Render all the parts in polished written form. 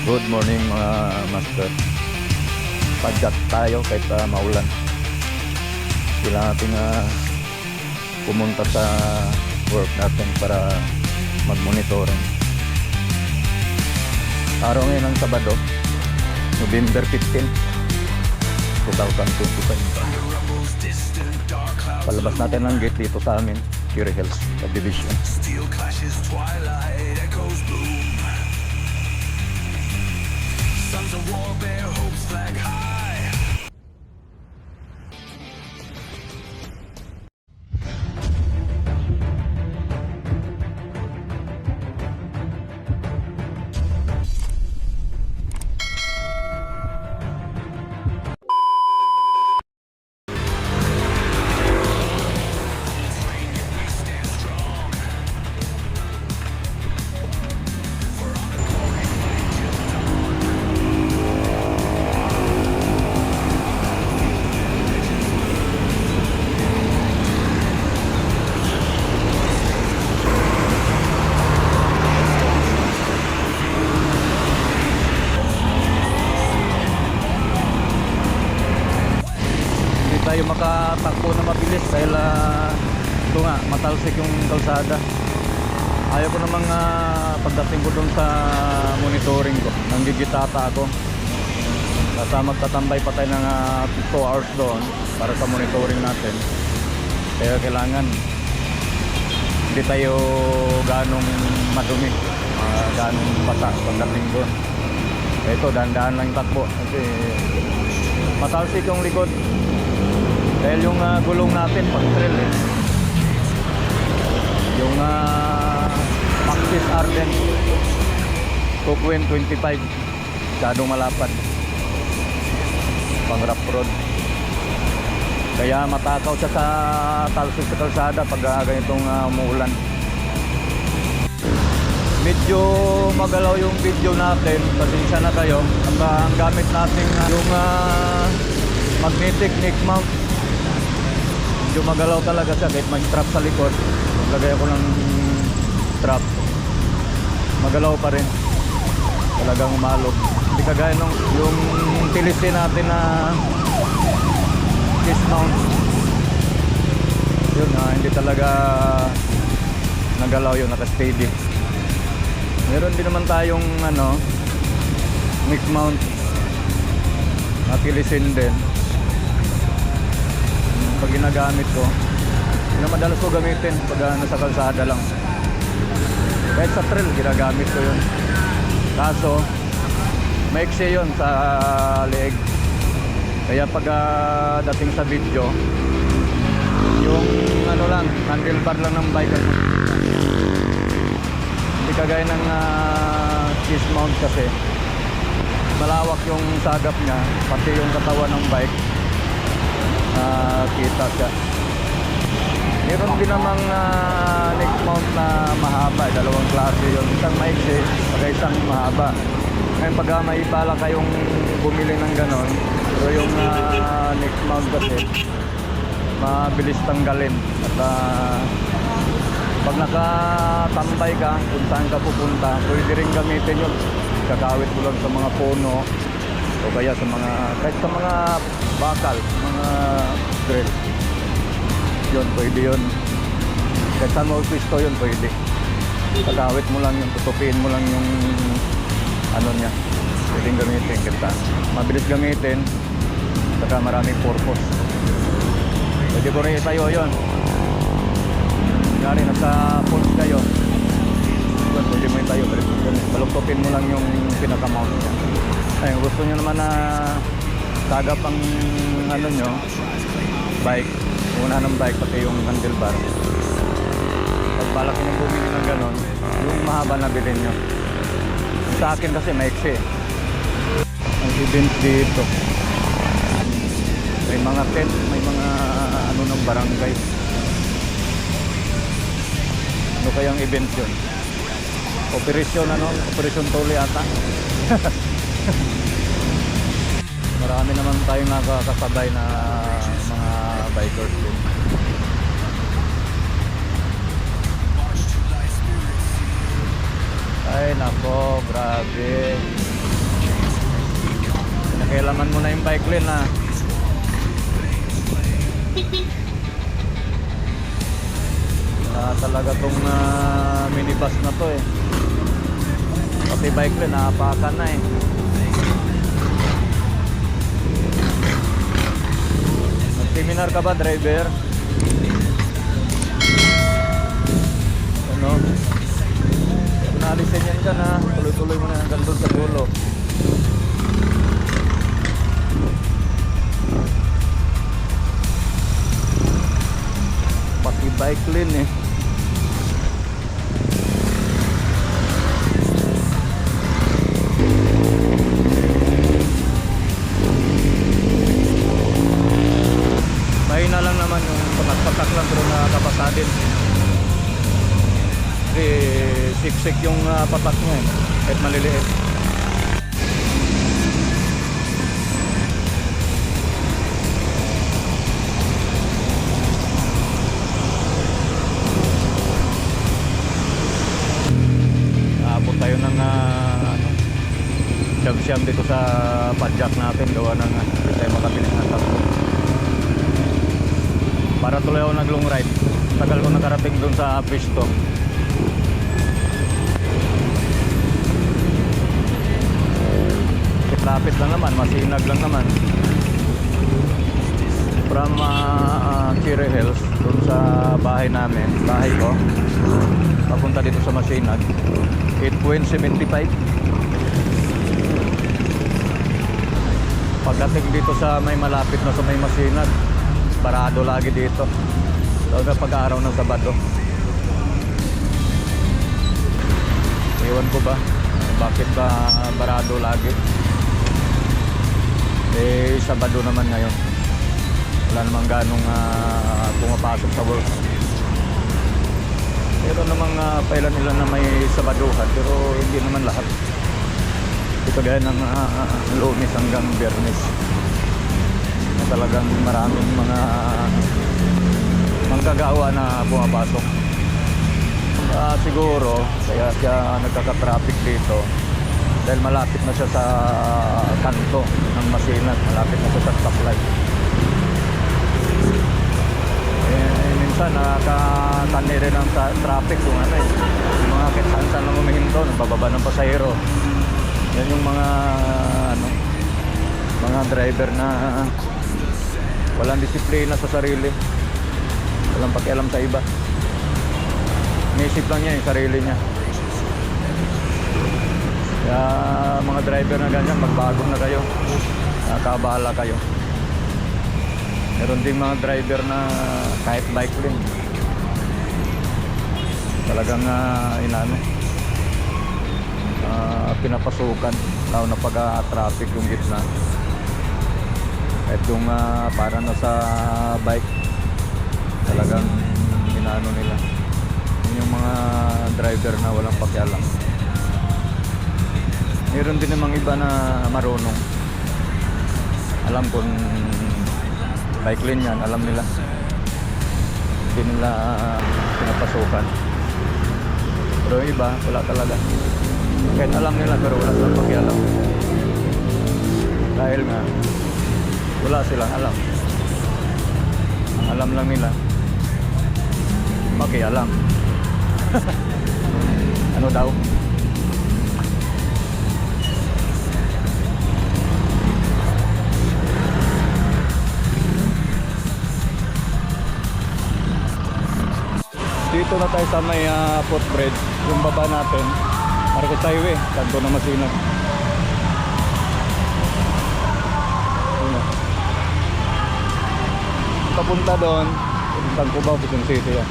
Good morning mga master. Pagkat tayo kahit maulan. Kailangan natin pumunta sa work natin para mag-monitoring. Araw ngayon ng Sabado, November 15, 2025. Palabas natin ang gate dito sa amin, Cherry Hills Subdivision. Steel clashes, twilight echoes boom. Sons of war bear hopes flag high. Tayo makatakbo na mabilis dahil ito nga, matalsik yung kalsada. Ayaw ko namang pagdating ko dun sa monitoring ko, nanggigitata ako. Basta magtatambay pa tayo ng 2 hours doon para sa monitoring natin. Kaya kailangan hindi tayo ganong madumi, ganong basa pagdating doon. Ito, dahan-dahan lang yung takbo kasi matalsik yung likod. Dahil yung gulong natin pag trail yung Maxxis Arden Tukwin 25 masyadong malapad pang rough road, kaya matakaw siya sa talsik sa kalsada pag ganitong umuulan. Medyo magalaw yung video natin, pasensya na kayo. At ang gamit natin yung magnetic neck mount. Medyo magalaw talaga siya kahit may strap sa likod. Maglagay ako ng strap, magalaw pa rin, talagang umalog. Hindi kagaya nung yung tilisin natin na disc mount. Yun hindi talaga nagalaw yun, naka-steady. Meron din naman tayong neck mount na tilisin din. Pag ginagamit ko, yun na madalas ko gamitin pag nasa kalsada lang. Kahit sa trail ginagamit ko yun, kaso maiksi yun sa leeg. Kaya pag dating sa video, yung lang, handlebar lang ng bike hindi kagaya ng disc mount kasi malawak yung sagap niya, pati yung katawan ng bike kita siya. Meron din namang neck mount na mahaba, dalawang klase yun, isang maiksi at isang mahaba. Ngayon pag may bala kayong bumili ng ganon, pero yung neck mount kasi mabilis tanggalin at pag nakatambay ka kung saan ka pupunta, pwede rin gamitin yun. Kakawit mo lang sa mga puno o kaya sa mga, kahit sa mga bakal, mga drill, yun, pwede yun. Kahit saan mo pisto yun, pwede. Kakawit mo lang yun, tutupin mo lang yung niya, pwedeng gamitin. Kita mabilis gamitin, saka maraming purpose. Pwede ko rin itayo yun. Kaya nasa pulse kayo, yun, pwede mo itayo, baluktupin mo lang yung pinaka-mount niya. Ayun, gusto nyo naman na tagap ang nyo, bike, una ng bike, pati yung handlebar. Pag balak nyo bumili ng ganon, yung mahaba na bilhin nyo. Sa akin kasi maiksi. Ang event dito, may mga tent, may mga ng barangay. Ano kayang event yun? Operasyon Operasyon Tuli ata. Marami naman tayong nakakasabay na mga bikers din. Ay nako, grabe. pakialaman mo na yung bike lane ha. Talaga tong minibus na to eh. Pati bike lane naapakan na eh. Nag-seminar ka ba, driver? Ano? Nalisin yan dyan ha. Tuloy-tuloy mo na hanggang doon sa dulo. Pati bike lane eh. Mahina lang naman yung patak lang pero nakakabasa din. Kasi siksik yung patak niya eh. Kahit maliliit. Aabot tayo ng siyam dito sa padjak natin. Gawa ng hindi tayo makabilis ng takbo. Para tuloy ako nag long ride. Tagal ko nakarating dun sa Pisto. Lapit lang naman, masinag lang naman. From Cherry Hills, dun sa bahay namin, bahay ko, papunta dito sa Masinag, 8.75. Pagdating dito sa may malapit na sa may Masinag, barado lagi dito. Lalo na pag-araw ng Sabado. Iwan ko ba? Bakit ba barado lagi? Eh, Sabado naman ngayon. Wala namang ganong pumapasok sa work. Pero namang pailan nila na may Sabaduhan, pero hindi naman lahat. Ito gaya ng Lunes hanggang Biyernes. Talagang maraming mga manggagawa na pumapasok. Siguro kaya siya nagkaka-traffic dito dahil malapit na siya sa kanto ng Masinag, malapit na siya sa stoplight. Minsan nakakani rin ang traffic kung ano eh, yung mga kitsan lang umihinto, nagbababa ng pasahero. Yan yung mga mga driver na walang disiplina sa sarili, walang pakialam sa iba. Inisip lang niya yung sarili niya. Kaya mga driver na ganyan, magbago na kayo, nakabahala kayo. Meron ding mga driver na kahit bike lane talagang pinapasukan, lalo na pag-traffic yung gitna. Kahit yung para na sa bike, talagang inano nila. Yun yung mga driver na walang pakialam. Meron din namang iba na marunong. Alam kung bike lane yan, alam nila. Hindi nila pinapasukan. Pero yung iba, wala talaga. Kahit alam nila pero wala silang pakialam. Dahil nga wala silang alam. Ang alam lang nila makialam. Ano daw? Dito na tayo sa may footbridge, yung baba natin, Marcos Highway, kanto na Masinag. Papunta doon, puntang Cubao, Quezon City yan.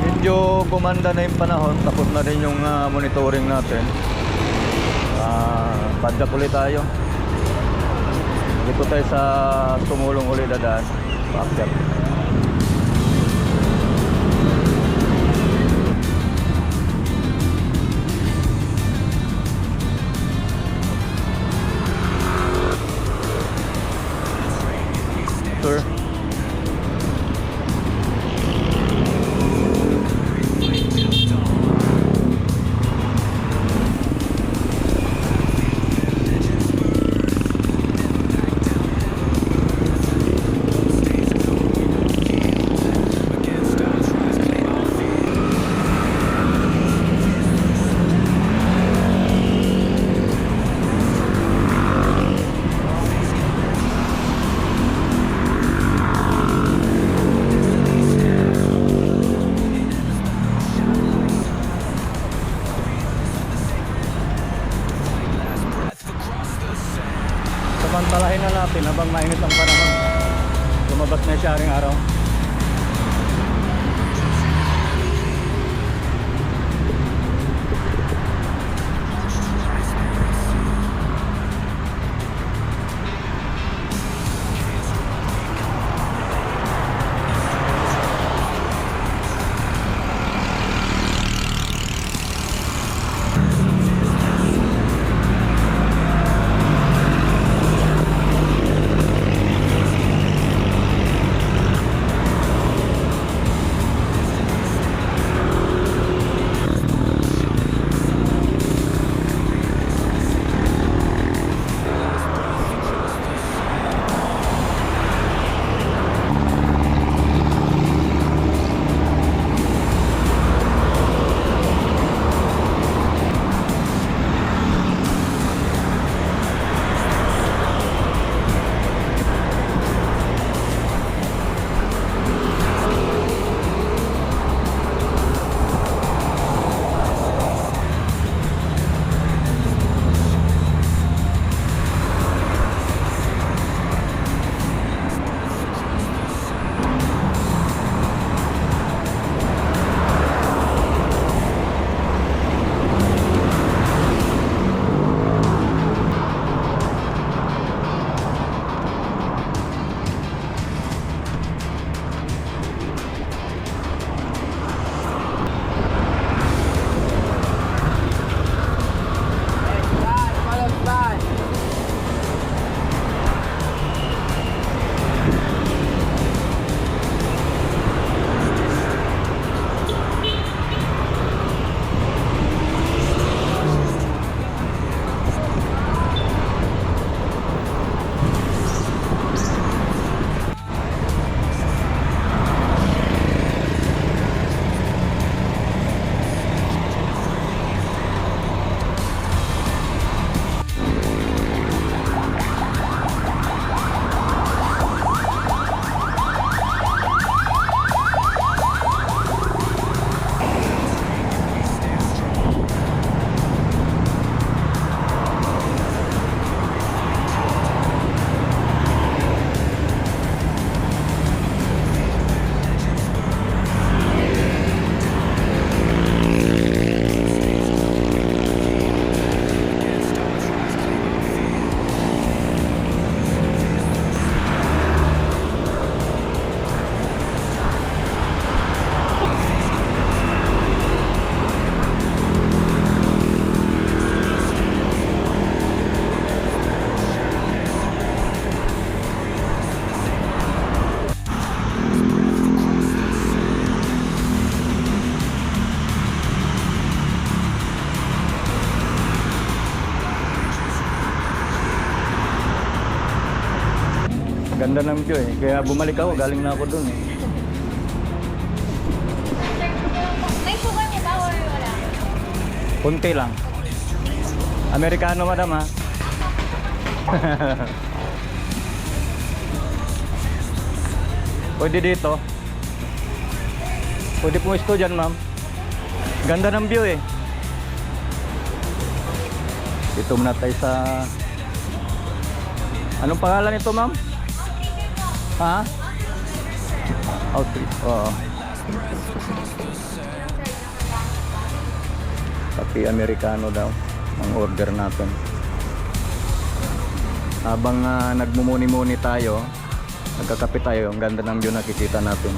Medyo gumanda na yung panahon, tapos na rin yung monitoring natin. Padjak ulit tayo. Dito tayo sa tumulong ulit dadaan. Paakyat. sir. Samantalahin na natin habang mainit ang panahon. Lumabas na siya ring araw. Ganda ng view eh. Kaya bumalik ako, galing na ako dun eh. May sugar niya ba or wala? Kunti lang. Amerikano madam ha. Pwede dito. Pwede po isto dyan ma'am. Ganda ng view eh. Dito muna tayo sa... Anong pangalan nito ma'am? Ha? Outreach. Oo. Pati Amerikano daw ang order natin. Habang nagmumuni-muni tayo, nagkakape tayo, ang ganda ng view nakikita natin.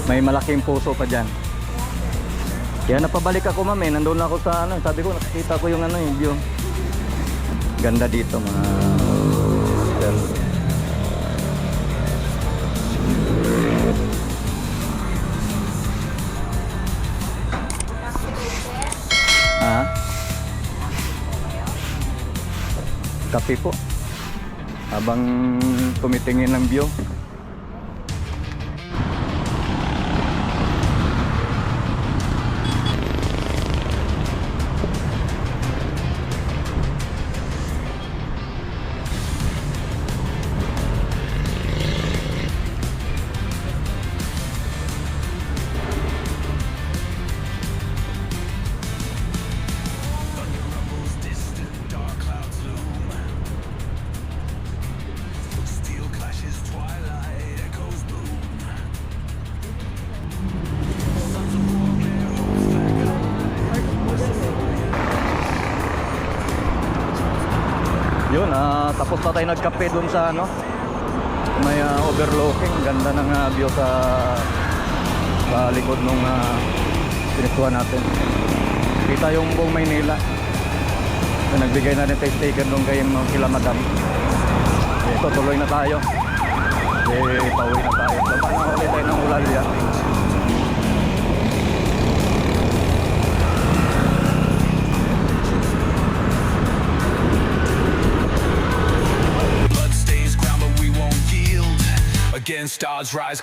May malaking puso pa dyan. Kaya napabalik ako ma'am eh, nandun ako sa ano, sabi ko nakikita ko yung ano yung view. Ganda dito mga hotel. Magkape po. Habang tumitingin ng view. Dark clouds loom. Steel clashes, twilight echoes boom. Sons of war bear hopes flag high. Yun, tapos na tayo nagkape dun sa ano. May overlooking. Ganda ng view sa likod nung pinituan natin. Kita yung buong Maynila. Nagbigay na rin tayo sticker doon kila madam. Ito, tuloy na tayo. Pauwi na tayo. Baba na ulit tayo ng Ulalya. Blood stains ground, but we won't yield. Against odds rise.